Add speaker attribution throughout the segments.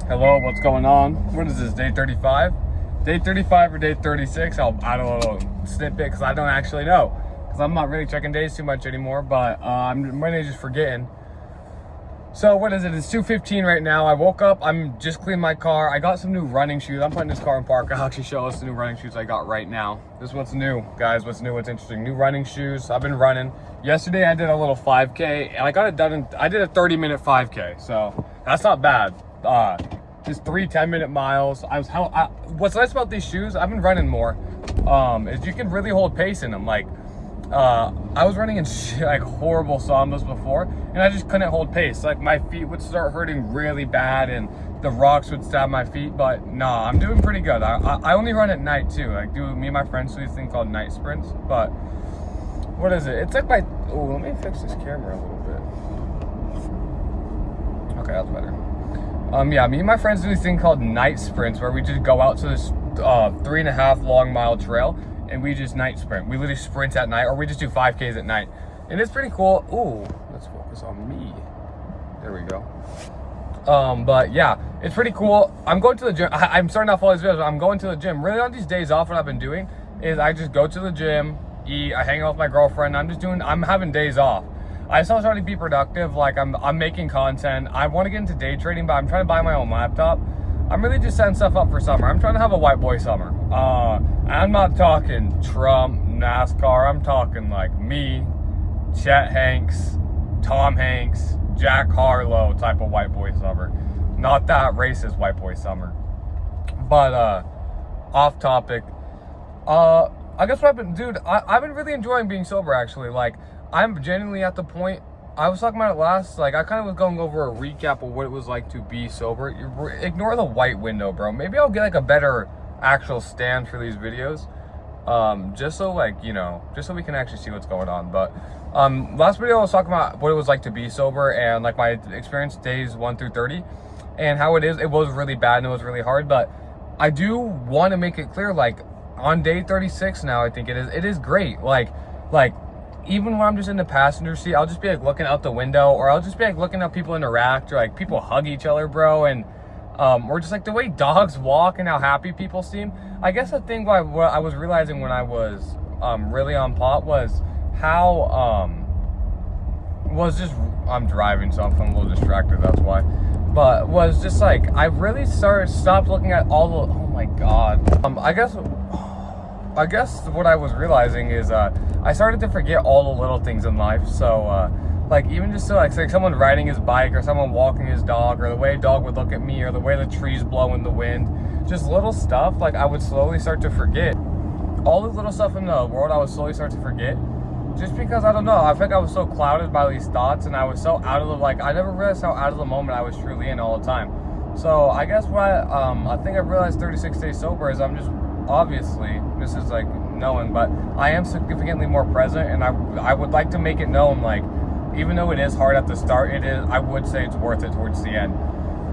Speaker 1: Hello, what's going on? What is this, day 35? Day 35 or day 36? I'll add a little snippet because I don't actually know. Because I'm not really checking days too much anymore, but I'm really just forgetting. So what is it? It's 2:15 right now. I woke up, I'm just cleaning my car. I got some new running shoes. I'm putting this car in park. I'll actually show us the new running shoes I got right now. This is what's new, guys. What's new, what's interesting. New running shoes. I've been running. Yesterday I did a little 5K and I got it done in, I did a 30-minute 5K. So that's not bad. Just 3 10-minute miles. What's nice about these shoes, I've been running more, is you can really hold pace in them. Like, I was running in like horrible Sambas before, and I just couldn't hold pace. Like, my feet would start hurting really bad, and the rocks would stab my feet. But nah, I'm doing pretty good. I only run at night too. Like, me and my friends do this thing called night sprints. But what is it? It's like let me fix this camera a little bit. Okay, that's better. Yeah, me and my friends do this thing called night sprints where we just go out to this 3.5 long mile trail and we just night sprint. We literally sprint at night, or we just do 5Ks at night. And it's pretty cool. Ooh, let's focus on me. There we go. But yeah, it's pretty cool. I'm going to the gym. I'm starting off all these videos, but I'm going to the gym. Really on these days off, what I've been doing is I just go to the gym, eat, I hang out with my girlfriend. I'm having days off. I still try to be productive. Like, I'm making content. I want to get into day trading, but I'm trying to buy my own laptop. I'm really just setting stuff up for summer. I'm trying to have a white boy summer. I'm not talking Trump, NASCAR. I'm talking like me, Chet Hanks, Tom Hanks, Jack Harlow type of white boy summer. Not that racist white boy summer. But off topic. I guess what I've been, dude, I've been really enjoying being sober, actually. Like, I'm genuinely at the point, I was talking about it last, like, I kind of was going over a recap of what it was like to be sober. Ignore the white window, bro. Maybe I'll get, like, a better actual stand for these videos. Just so, like, you know, just so we can actually see what's going on. But, last video I was talking about what it was like to be sober and, like, my experience days 1 through 30. And how it was really bad and it was really hard. But I do want to make it clear, like, on day 36 now, I think it is great. Like, even when I'm just in the passenger seat, I'll just be like looking out the window, or I'll just be like looking at people interact, or like people hug each other, bro. And or just like the way dogs walk and how happy people seem. I guess the thing what I was realizing when I was really on pot was how was just, I'm driving, so I'm feeling a little distracted, that's why. But was just like, I really stopped looking at all the, oh my god. I guess what I was realizing is I started to forget all the little things in life. So like, even just so like someone riding his bike, or someone walking his dog, or the way a dog would look at me, or the way the trees blow in the wind, just little stuff, like I would slowly start to forget. All the little stuff in the world I would slowly start to forget, just because, I don't know, I think I was so clouded by these thoughts, and I was so out of the, like, I never realized how out of the moment I was truly in all the time. So I guess what I think I've realized 36 days sober is I'm just, obviously, this is like knowing, but I am significantly more present, and I would like to make it known, like, even though it is hard at the start, I would say it's worth it towards the end.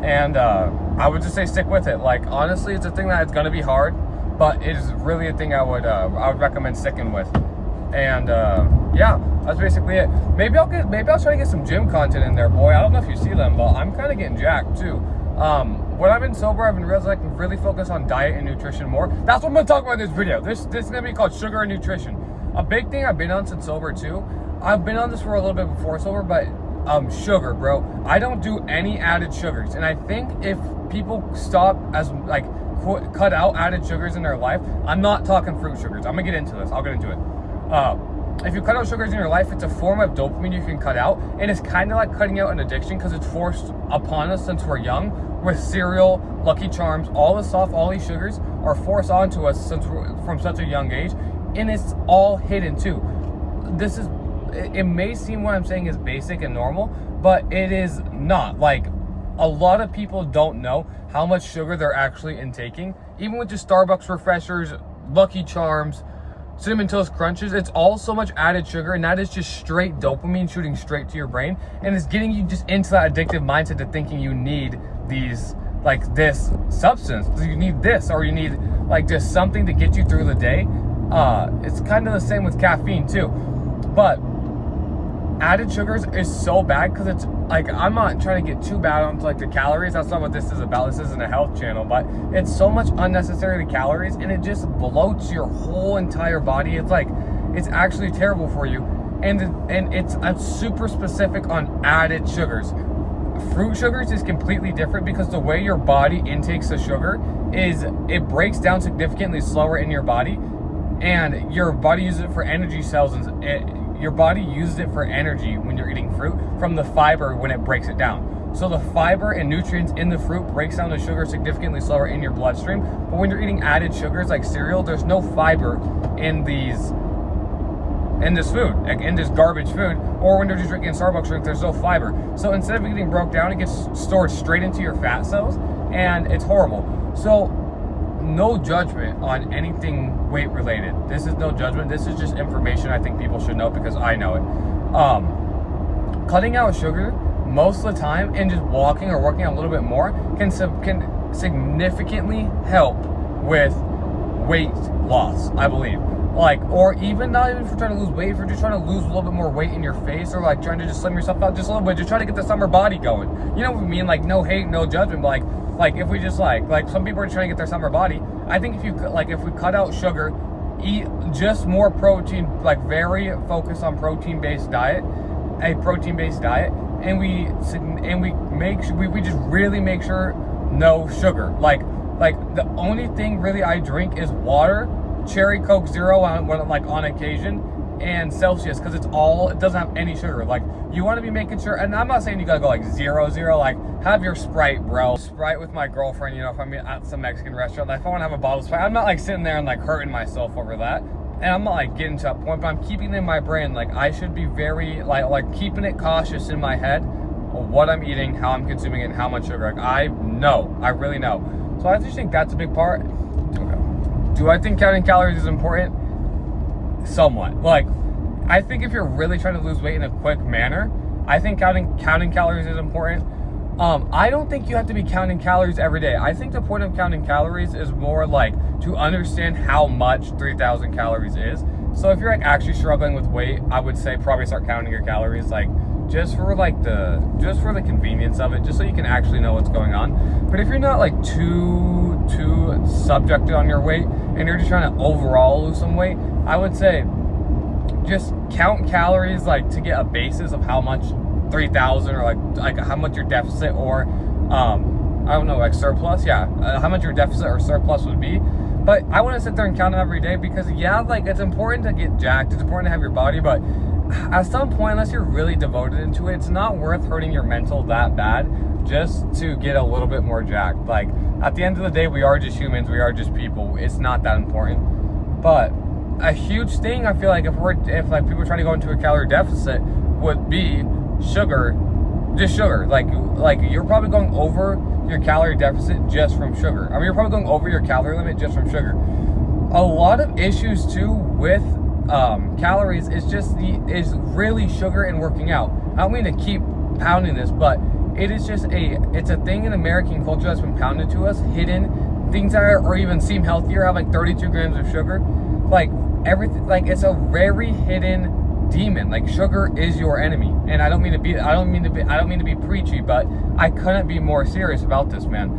Speaker 1: And I would just say stick with it. Like, honestly, it's a thing that it's gonna be hard, but it is really a thing I would recommend sticking with. And yeah, that's basically it. Maybe I'll try to get some gym content in there, boy. I don't know if you see them, but I'm kind of getting jacked too. When I've been sober, I've been realizing I can really focus on diet and nutrition more. That's what I'm gonna talk about in this video. This is gonna be called sugar and nutrition. A big thing I've been on since sober too. I've been on this for a little bit before sober, but sugar, bro. I don't do any added sugars, and I think if people stop cut out added sugars in their life, I'm not talking fruit sugars. I'm gonna get into this. I'll get into it. If you cut out sugars in your life, it's a form of dopamine you can cut out, and it's kind of like cutting out an addiction because it's forced upon us since we're young. With cereal, Lucky Charms, all these sugars are forced onto us from such a young age, and it's all hidden too. It may seem what I'm saying is basic and normal, but it is not. Like, a lot of people don't know how much sugar they're actually intaking. Even with just Starbucks refreshers, Lucky Charms, Cinnamon Toast Crunches, it's all so much added sugar, and that is just straight dopamine shooting straight to your brain, and it's getting you just into that addictive mindset to thinking you need these, like, this substance, you need this, or you need like just something to get you through the day. It's kind of the same with caffeine too, but added sugars is so bad because it's like, I'm not trying to get too bad onto like the calories. That's not what this is about. This isn't a health channel, but it's so much unnecessary calories, and it just bloats your whole entire body. It's like, it's actually terrible for you. And it's super specific on added sugars. Fruit sugars is completely different because the way your body intakes the sugar is it breaks down significantly slower in your body, and your body uses it for energy cells, and your body uses it for energy when you're eating fruit from the fiber when it breaks it down. So the fiber and nutrients in the fruit breaks down the sugar significantly slower in your bloodstream. But when you're eating added sugars like cereal, there's no fiber in this food, like in this garbage food, or when you're just drinking Starbucks drink, there's no fiber. So instead of it getting broke down, it gets stored straight into your fat cells, and it's horrible. So no judgment on anything weight related. This is no judgment. This is just information I think people should know because I know it. Cutting out sugar most of the time and just walking or working out a little bit more can significantly help with weight loss, I believe. Like, or even not even if you're trying to lose weight, if you're just trying to lose a little bit more weight in your face, or like trying to just slim yourself out just a little bit, just try to get the summer body going. You know what I mean? Like, no hate, no judgment, but like if we just like some people are trying to get their summer body. I think if we cut out sugar, eat just more protein, like very focused on protein-based diet, and we just really make sure no sugar. Like the only thing really I drink is water, cherry Coke Zero on occasion, and Celsius, because it doesn't have any sugar. Like, you want to be making sure, and I'm not saying you gotta go like 0-0, like have your Sprite, bro. Sprite with my girlfriend, you know, if I'm at some Mexican restaurant, like if I want to have a bottle of Sprite, I'm not like sitting there and like hurting myself over that, and I'm not like getting to that point, but I'm keeping it in my brain. Like, I should be very like keeping it cautious in my head of what I'm eating, how I'm consuming it, and how much sugar. Like, I really know. So I just think that's a big part. Do I think counting calories is important? Somewhat. Like, I think if you're really trying to lose weight in a quick manner, I think counting calories is important. I don't think you have to be counting calories every day. I think the point of counting calories is more like to understand how much 3,000 calories is. So if you're like actually struggling with weight, I would say probably start counting your calories, like just for the convenience of it, just so you can actually know what's going on. But if you're not like too subjected on your weight and you're just trying to overall lose some weight, I would say just count calories, like to get a basis of how much 3,000 or like how much your deficit or I don't know, like surplus, how much your deficit or surplus would be. But I want to sit there and count them every day because like it's important to get jacked, it's important to have your body, but at some point, unless you're really devoted into it, it's not worth hurting your mental that bad just to get a little bit more jacked. Like, at the end of the day, we are just humans, we are just people. It's not that important. But a huge thing, I feel like, if like people are trying to go into a calorie deficit, would be sugar. Just sugar. Like you're probably going over your calorie deficit just from sugar. I mean, you're probably going over your calorie limit just from sugar. A lot of issues too with calories is really sugar and working out. I don't mean to keep pounding this, but it's a thing in American culture that's been pounded to us, hidden things that are, or even seem healthier, have like 32 grams of sugar. Like everything, like it's a very hidden demon. Like, sugar is your enemy. And I don't mean to be preachy, but I couldn't be more serious about this, man.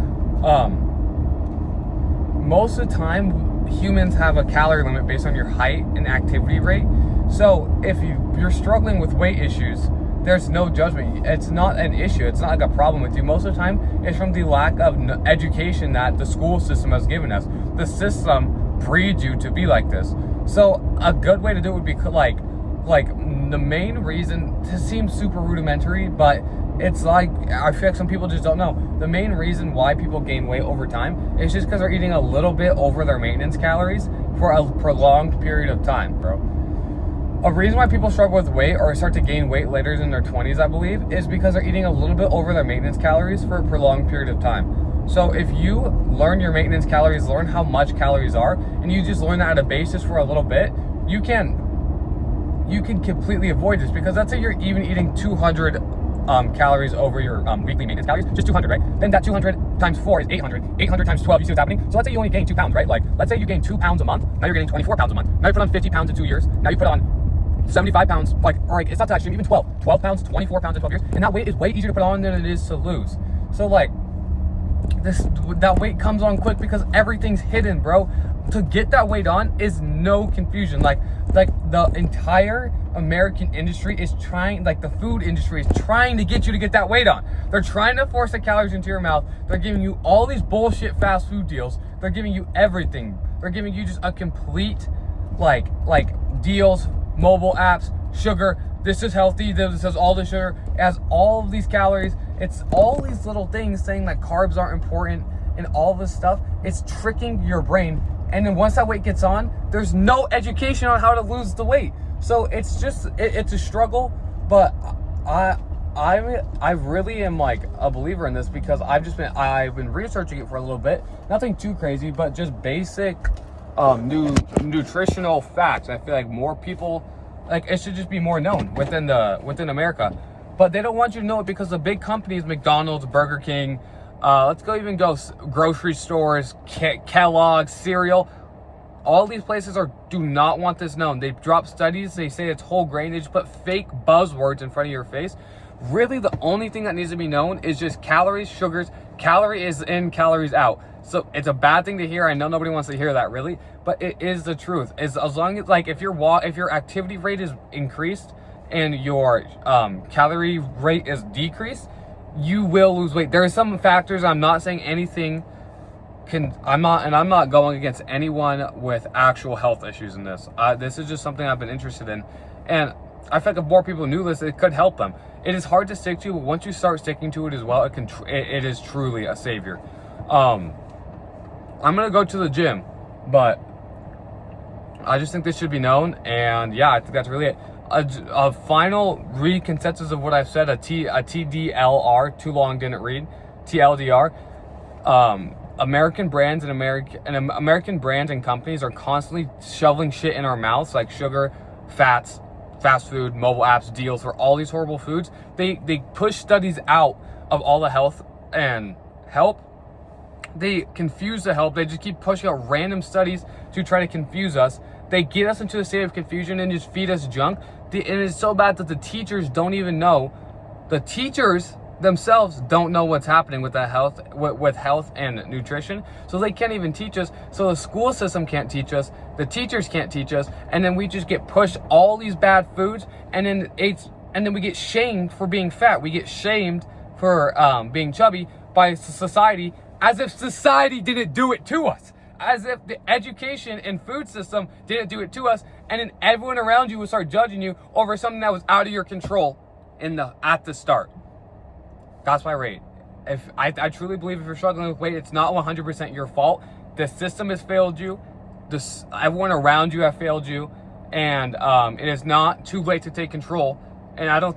Speaker 1: Most of the time, humans have a calorie limit based on your height and activity rate. So if you're struggling with weight issues, there's no judgment. It's not an issue. It's not like a problem with you. Most of the time, it's from the lack of education that the school system has given us. The system breeds you to be like this. So a good way to do it would be like the main reason, this seems super rudimentary, but it's like, I feel like some people just don't know. The main reason why people gain weight over time is just because they're eating a little bit over their maintenance calories for a prolonged period of time, bro. A reason why people struggle with weight or start to gain weight later in their 20s, I believe, is because they're eating a little bit over their maintenance calories for a prolonged period of time. So if you learn your maintenance calories, learn how much calories are, and you just learn that at a basis for a little bit, you can completely avoid this. Because let's say you're even eating 200 calories over your weekly maintenance calories, just 200, right? Then that 200 times 4 is 800. 800 times 12, you see what's happening? So let's say you only gain 2 pounds, right? Like, let's say you gain 2 pounds a month. Now you're getting 24 pounds a month. Now you put on 50 pounds in 2 years. Now you put on 75 pounds, like, or like, it's not to extreme, even 12 pounds, 24 pounds in 12 years, and that weight is way easier to put on than it is to lose. So like, that weight comes on quick because everything's hidden, bro. To get that weight on is no confusion. Like the entire American industry is trying, like the food industry is trying to get you to get that weight on. They're trying to force the calories into your mouth. They're giving you all these bullshit fast food deals. They're giving you everything. They're giving you just a complete, like deals, mobile apps, sugar. This is healthy. This has all the sugar. It has all of these calories. It's all these little things saying that carbs aren't important and all this stuff. It's tricking your brain. And then once that weight gets on, there's no education on how to lose the weight. So it's just, it's a struggle. But I really am like a believer in this because I've been researching it for a little bit. Nothing too crazy, but just basic nutritional facts. I feel like more people, like it should just be more known within America. But they don't want you to know it because the big companies, McDonald's, Burger King, let's go grocery stores, Kellogg's, cereal, all these places do not want this known. They drop studies, they say it's whole grain, they just put fake buzzwords in front of your face. Really, the only thing that needs to be known is just calories, sugars, calorie is in, calories out. So it's a bad thing to hear. I know nobody wants to hear that really, but it is the truth. As long as, like, if your activity rate is increased and your calorie rate is decreased, you will lose weight. There are some factors. I'm not saying anything I'm not going against anyone with actual health issues in this. This is just something I've been interested in, and I feel like if more people knew this, it could help them. It is hard to stick to, but once you start sticking to it as well, it is truly a savior. I'm gonna go to the gym, but I just think this should be known, and yeah, I think that's really it. A final consensus of what I've said, a TDLR, too long didn't read, TLDR. American brands American brands and companies are constantly shoveling shit in our mouths, like sugar, fats, fast food, mobile apps, deals for all these horrible foods. They push studies out of all the health and help. They confuse the help. They just keep pushing out random studies to try to confuse us. They get us into a state of confusion and just feed us junk. And it's so bad that the teachers don't even know. The teachers themselves don't know what's happening with the health, with health and nutrition. So they can't even teach us. So the school system can't teach us. The teachers can't teach us. And then we just get pushed all these bad foods. And then we get shamed for being fat. We get shamed for being chubby by society, as if society didn't do it to us. As if the education and food system didn't do it to us, and then everyone around you would start judging you over something that was out of your control at the start. That's my rate. If I truly believe if you're struggling with weight, it's not 100% your fault. The system has failed you. Everyone around you have failed you, and it is not too late to take control. And I don't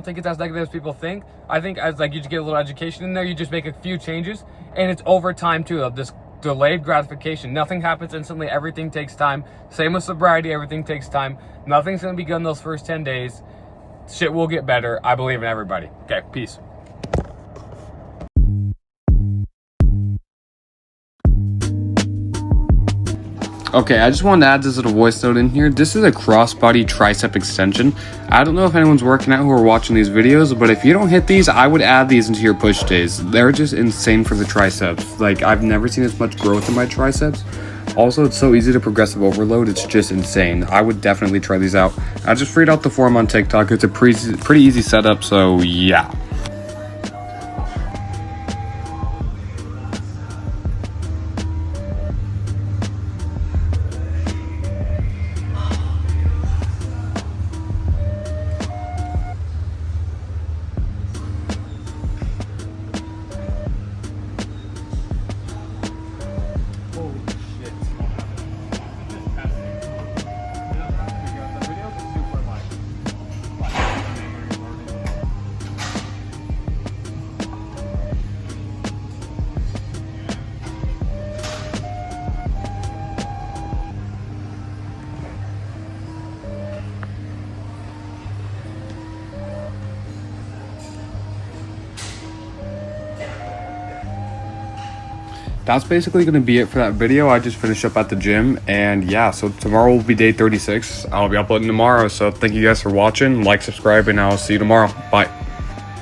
Speaker 1: think it's as negative as people think. I think as like you just get a little education in there, you just make a few changes, and it's over time too. Of this delayed gratification. Nothing happens instantly. Everything takes time. Same with sobriety. Everything takes time. Nothing's gonna be good in those first 10 days. Shit will get better. I believe in everybody. Okay, peace. Okay, I just wanted to add this little voice note in here. This is a crossbody tricep extension. I don't know if anyone's working out who are watching these videos, but if you don't hit these, I would add these into your push days. They're just insane for the triceps. Like, I've never seen as much growth in my triceps. Also, it's so easy to progressive overload. It's just insane. I would definitely try these out. I just freed out the form on TikTok. It's a pretty easy setup, so yeah. that's basically going to be it for that video. I just finished up at the gym, and yeah, so tomorrow will be day 36. I'll be uploading tomorrow, so thank you guys for watching. Like, subscribe, and I'll see you tomorrow. Bye.